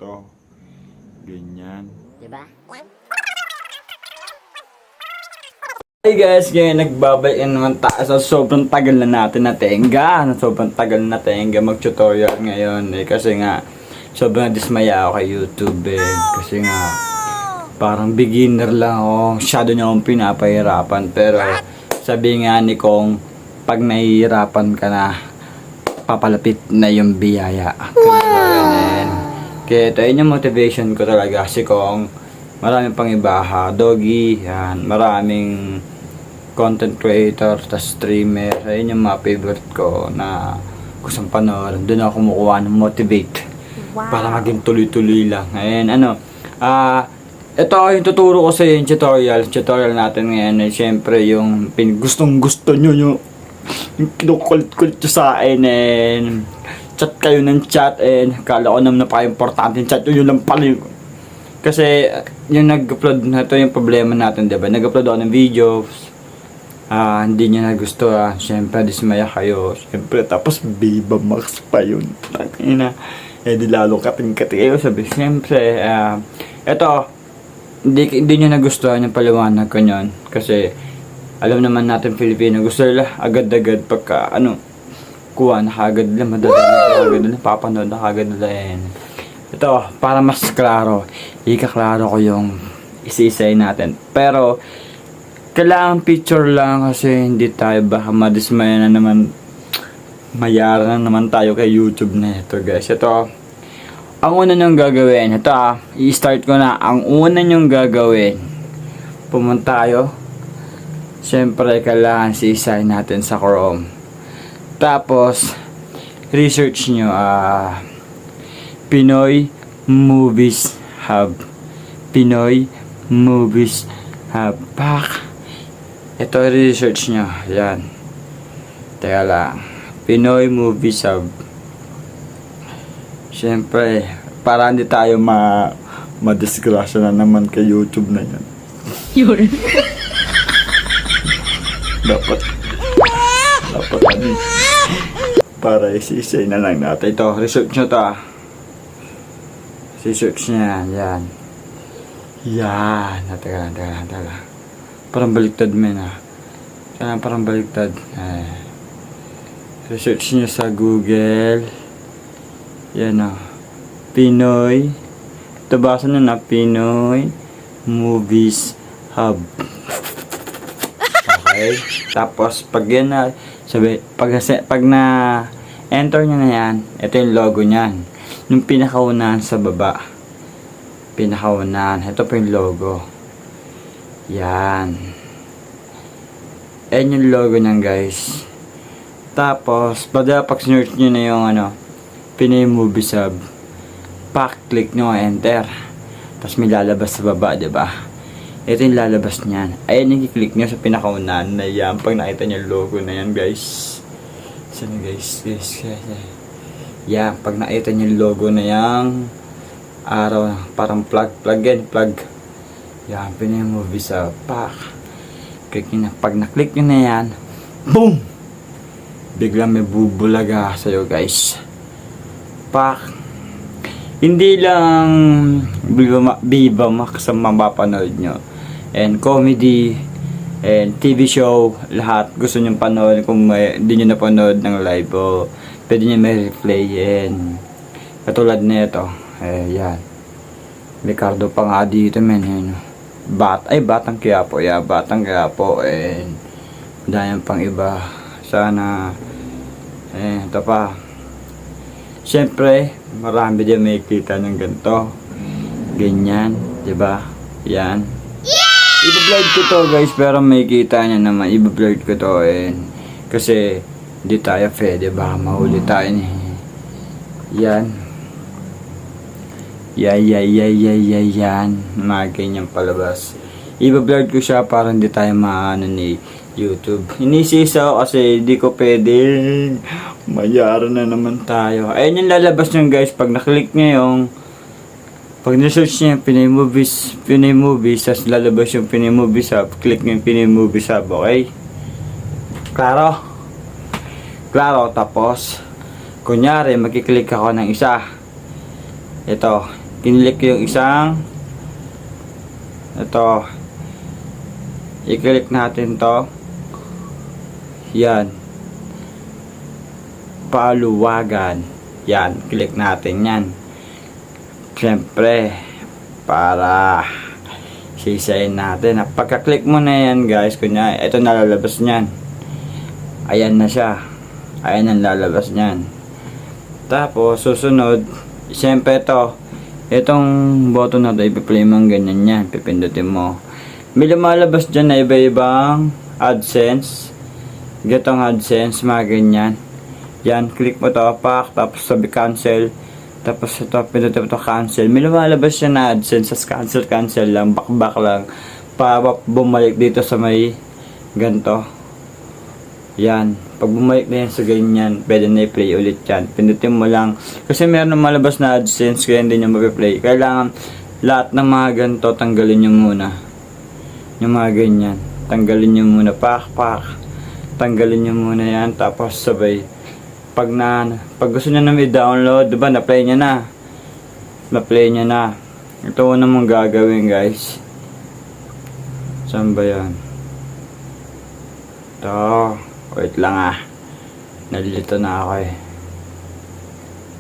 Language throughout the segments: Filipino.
ganito. Ganyan. Diba? Hey guys, ngayon nagbabalik naman tayo sa sobrang tagal na natin na tenga. Sobrang tagal na tenga mag-tutorial ngayon kasi nga sobrang dismaya ako kay YouTube kasi nga parang beginner lang ako. Masyado niya akong pinapahirapan pero sabi nga ni Kong pag nahihirapan ka na papalapit na yung biyaya. Kaya ito yun yung motivation ko talaga si Kong. Maraming pang iba ha, Doggy, yan, maraming content creator, tas streamer. Ayun yung mga favorite ko na gustong panoorin. Doon ako kumukuha ng motivate. Wow. Para maging tuloy-tuloy lang. Ayun, ito yung tuturo ko sa yung tutorial natin ngayon ay syempre yung gustong gusto nyo yung kinukulit-kulit nyo sa akin chat kayo ng chat kala ko naman napaka-importante yung chat yun lang pala yung kasi yung nag-upload na ito yung problema natin, diba? Nag-upload ako ng videos, hindi niya nagustuhan. Siyempre, dismaya kayo. Siyempre, tapos Viva Max pa yun. Di lalo kating-kati kayo. Sabi, siyempre, eto, hindi niya nagustuhan yung paliwanag ko yun. Kasi, alam naman natin Filipino, gusto nila agad-agad pagka, kuha na kagad nila, madadala na kagad nila, papanood na kagad nila Ito, para mas klaro, ikaklaro ko yung isa-isay natin. Pero, kailangan picture lang kasi hindi tayo baka madismaya na naman, mayara na naman tayo kay YouTube na ito guys. Ito, ang una nyong gagawin, ito i-start ko na. Ang una nyong gagawin, pumunta tayo. Siyempre, kailangan si-isay natin sa Chrome. Tapos, research nyo, Pinoy Movies Hub. Pinoy Movies Hub. Ito research nyo. Yan. Teka lang. Pinoy Movies Hub. Siyempre, para hindi tayo madisgrasya na naman kay YouTube na yan. Yun. Dapat para isisay na lang natin. Ito, research nyo to research niya, yan. Yan. Teka lang. Parang baliktad parang baliktad. Research niya sa Google. Yan Pinoy. Ito basa na Pinoy Movies Hub. Okay. Tapos, pag yan pag na enter nyo na yan, ito yung logo nyan. Yung pinakaunahan sa baba. Pinakaunahan. Ito po yung logo. Yan. Yan yung logo nyan guys. Tapos, pag search nyo na yung Pinoy Movies Hub, click nyo, enter. Tapos may lalabas sa baba, diba? Ito yung lalabas nyan. Ayan yung i-click nyo sa pinakaunahan na yan. Pag nakita nyo yung logo na yan guys. Saan guys? Yan, pag nakita nyo yung logo na yung araw, parang plug. Yan, Pinoy Movies Hub. Click nyo na. Pag na-click nyo na yan, boom! Biglang may bubulaga sa'yo guys. Hindi lang Viva Max ang mapapanood nyo. And comedy, and TV show, lahat gusto nyo panood. Kung hindi nyo napanood ng live o pwede nyo may replay. And katulad nito, yan. Ricardo pa nga dito Batang Quiapo. Yeah, Batang Quiapo. And dahil pang iba. Sana ito pa. Siyempre, marami din may kita ng ganito. Ganyan, diba? Yan. I-blurred ko to guys, pero may kita nyo naman. I-blurred ko to kasi di tayo pwede, baka mahuli tayo Yan. Yan. Mga ganyan palabas. I-blurred ko siya para hindi tayo maano ni YouTube. Inisisa ko kasi di ko pwede. Mayara na naman tayo. Ayun yung lalabas nyo guys. Pag naklik nyo yung pag na-search nyo yung Pinoy Movies, tapos lalabas yung Pinoy Movies Hub, click nyo yung Pinoy Movies Hub, okay? Klaro? Tapos kunyari magkiklik ako ng isa. Ito, Kinilik ko yung isang ito. I-click natin to. Yan. Paluwagan. Yan. Click natin yan. Siyempre, para sisayin natin. Pagka-click mo na yan guys, kunya, ito nalalabas niyan. Ayan na siya. Ayan ang lalabas niyan. Tapos, susunod, siyempre ito. Itong button na ito, ipi-play mo ang ganyan yan. Pipindutin mo. May lumalabas dyan na iba-ibang AdSense. Gatong AdSense, mga ganyan. Yan, click mo to, pak, tapos sabi cancel. Tapos ito, pindutin mo to cancel. May lumalabas siya na AdSense, sa cancel lang, back lang. Para bumalik dito sa may ganito. Yan. Pag bumalik na yan sa ganyan, pwede na i-play ulit yan. Pindutin mo lang. Kasi meron na malabas na AdSense, kaya hindi nyo mag-play. Kailangan lahat ng mga ganito, tanggalin nyo muna. Yung mga ganyan. Tanggalin nyo muna. Pak. Tanggalin nyo muna yan. Tapos sabay. Pag gusto nyo na may download, diba, na-play nyo na. Na-play nyo na. Ito una mong gagawin, guys. Saan ba yan? Ito. Wait lang nalilito na ako eh.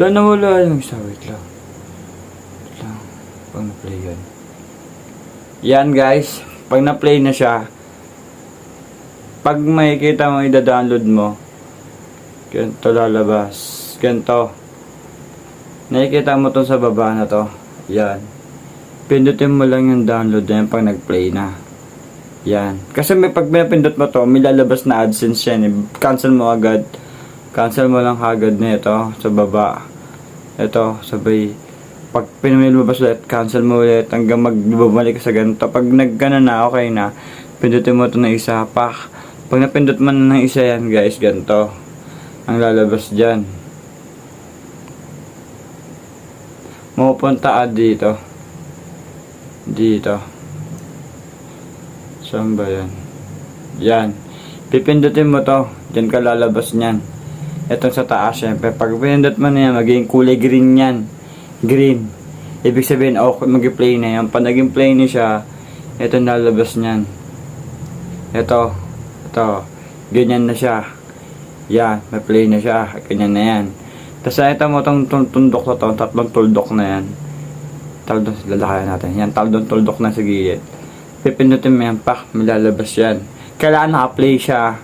Wala yung isa. Wait lang. Pag na-play yan. Yan guys. Pag na-play na siya, pag makikita mo i-download mo, ganito lalabas. Ganito. Nakikita mo to sa baba na to. Yan. Pindutin mo lang yung download na yan pag nag-play na. Yan. Kasi pag pinapindot mo to, may lalabas na AdSense yan. Cancel mo agad. Cancel mo lang agad na ito sa baba. Ito, sabay. Pag pinamilabas ulit, cancel mo ulit hanggang magbabalik ka sa ganito. Pag naggana na, okay na. Pindutin mo ito ng isa. Pag napindot mo na ng isa yan, guys, ganito. Ang lalabas dyan. Mapupunta dito. Dito. Saan ba yan? Yan. Pipindutin mo to. Diyan ka lalabas niyan. Itong sa taas, syempre. Pag pinindot mo na yan, magiging kulay green yan. Green. Ibig sabihin, okay, mag-play na yan. Pag naging play na siya, ito lalabas niyan. Ito. Ganyan na siya. Yan. May play na siya. Ganyan na yan. Tapos ito mo itong tundok na to. Tatlong tuldok na yan. Lalakayan natin. Yan. Tatlong tuldok na sa gilid. Pipindutin mo yan, pak, may lalabas yan. Kailangan naka-play siya.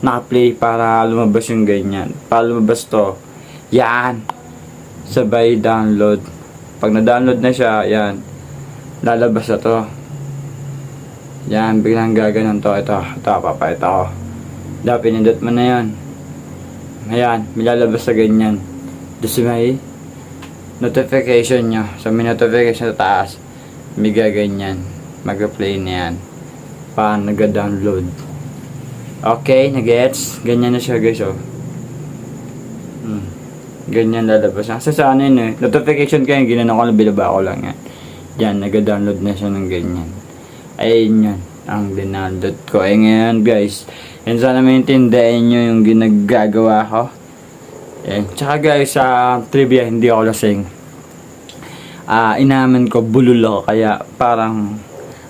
Naka-play para lumabas yung ganyan. Para lumabas to. Yan. Sabay download. Pag na-download na siya, yan. Lalabas na to. Yan, biglang gaganon to. Ito, papayat ako. Dapat pinindot mo na yan. Ayan, may lalabas sa ganyan. Just may notification nyo. So, may notification sa taas. May gaganyan. Mag-play na yan. Paano nag-download. Okay, nag-gets. Ganyan na siya guys, oh. Ganyan lalabas. Kasi sa ano yun eh. Notification kayo, ginano ko na binaba ko lang yan. Yan, nag-download na siya ng ganyan. Ayun yan. Ang dinownload ko. Eh ngayon guys, yan sana maintindihan nyo yung ginagagawa ko. Yan. Tsaka guys, sa trivia, hindi ako lasing. Inaman ko, bulol ako. Kaya parang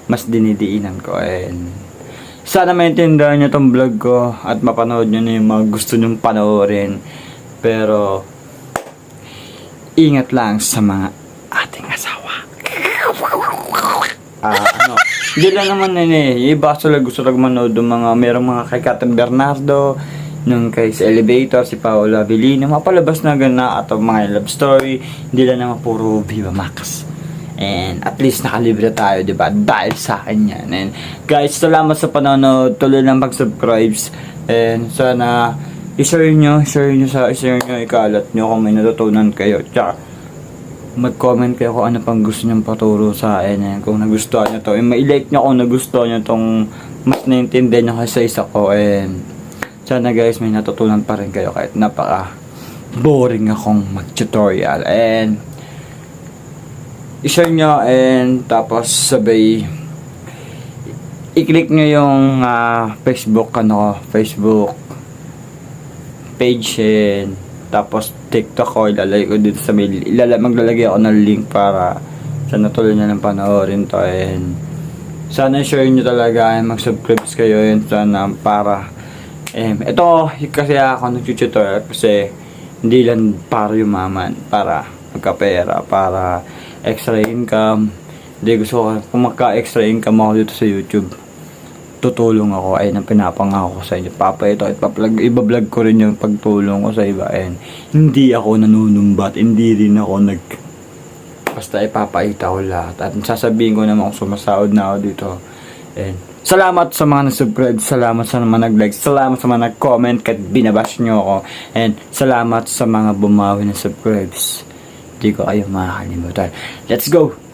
mas dinidiinan ko. And sana maintindihan nyo tong vlog ko at mapanood nyo na yung mga gusto nyong panoorin. Pero ingat lang sa mga ating asawa. Hindi lang naman iba gusto lang manood ng mga merong mga kay Captain Bernardo, nung kay sa Elevator, si Paola Avellino, mapalabas na gana at mga love story. Hindi lang naman puro Viva Max. And at least nakalibre tayo, diba? Dahil sa akin yan. And guys, salamat sa panonood. Tuloy lang mag-subscribe. And sana i-share nyo, ikalat nyo kung may natutunan kayo. Tsaka mag-comment kayo kung ano pang gusto nyo paturo sa akin. And kung nagustuhan nyo to, ma-like nyo kung nagustuhan nyo tong mas naintindihan nyo kasi isa ko. And sana guys, may natutunan pa rin kayo kahit napaka boring akong mag-tutorial. And i-share nyo and tapos sabay i-click nyo yung Facebook Facebook page and Tapos TikTok ko, ilalagay ko dito sa mail. Maglalagay ako ng link para sana tuloy na lang panoorin to. And sana share nyo talaga, mag-subscribe kayo yun sana para ito kasi ako nag-tutorial kasi hindi lang para yumaman, para magkapera, para extra income. Hindi gusto ko, kung magka-extra income ako dito sa YouTube, tutulong ako, ay nang pinapangako ko sa inyo. Ito at iba-vlog ko rin yung pagtulong ko sa iba. And hindi ako nanunumbat, hindi rin ako basta ipapakita ko lahat. At sasabihin ko naman kung sumasahod na ako dito. And salamat sa mga nag-subscribe, salamat sa mga nag-like, salamat sa mga nag-comment kahit binabash nyo ako. And salamat sa mga bumawi na subscribes. Hindi ko kayo makakalimutan. Let's go!